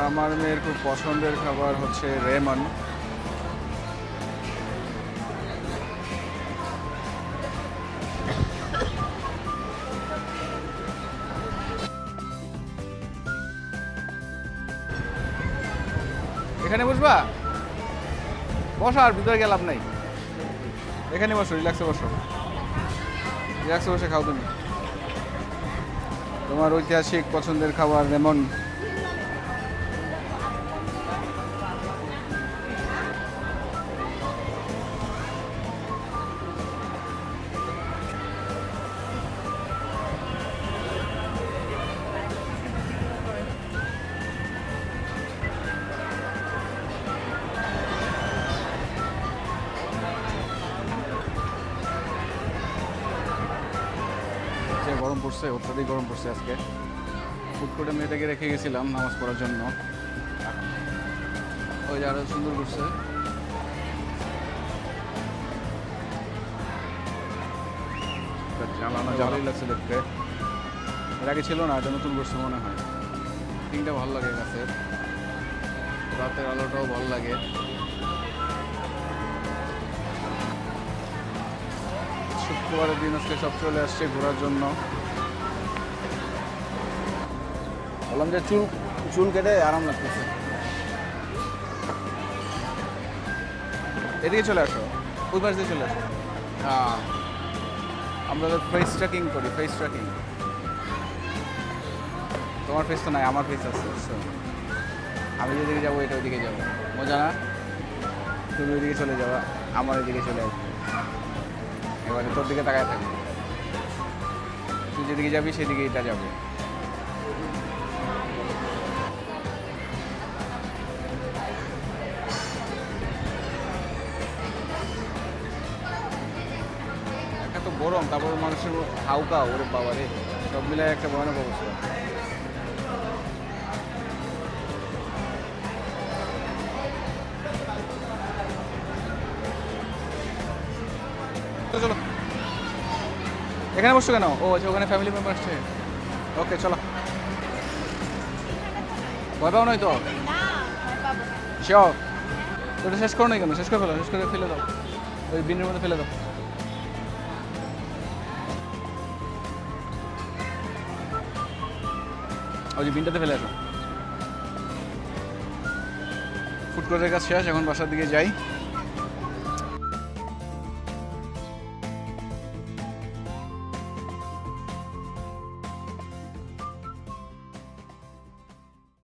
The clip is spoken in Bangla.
আমার মেয়ের খুব পছন্দের খাবার হচ্ছে রেমন। এখানে বসবা? বসো, আর ভিতরে গেলাম নাই। এখানে বসো, রিল্যাক্সে বসো, রিল্যাক্সে বসে খাও তুমি। তোমার ঐতিহাসিক পছন্দের খাবার রেমন। গরম পড়ছে, অত্যাধিক গরম পড়ছে আজকে। ফুড কোর্টে মেয়েটাকে রেখে গেছিলাম নামাজ পড়ার জন্য। ওই যে আরো সুন্দর করছে। ভালোই লাগছে দেখতে। এর আগে ছিল না, এটা নতুন করছে মনে হয়। থিংটা ভালো লাগে গাছের, রাতের আলোটাও ভালো লাগে। শুক্রবারের দিন আজকে সব চলে আসছে ঘোরার জন্য। বললাম যে চুল কেটে আরাম লাগতেছে। এদিকে চলে আসো, ওই পাশ দিয়ে চলে আসো। হ্যাঁ, আমরা তো ফেস ট্র্যাকিং করি, ফেস ট্র্যাকিং। তোমার ফেস তো নাই, আমার ফেস আছে। আমি যেদিকে যাবো এটা ওইদিকে যাবো, মজা না? তুমি ওইদিকে চলে যাবা, আমার এদিকে চলে আসবে। এবারে তোর দিকে তাকায় থাকবে, তুই যেদিকে যাবি সেদিকে এটা যাবে। একটা তো গরম, তারপর মানুষের হাউকা, ওরে বাবা রে, সব মিলায় একটা ভয়ানক অবস্থা। চলো, এখানে বসছো কেন? ও আচ্ছা, ওখানে ফ্যামিলি মেম্বার আসছে। ওকে চলো। ভয় পাও নাই তো? শিওর? ওটা শেষ করো না কেন? শেষ করে ফেলো, শেষ করে ফেলে দাও, ওই বিনের মধ্যে ফেলে দাও। ওই যে বিনটাতে ফেলে আসো। ফুড কোর্টের কাজ শেষ, এখন বাসার দিকে যাই।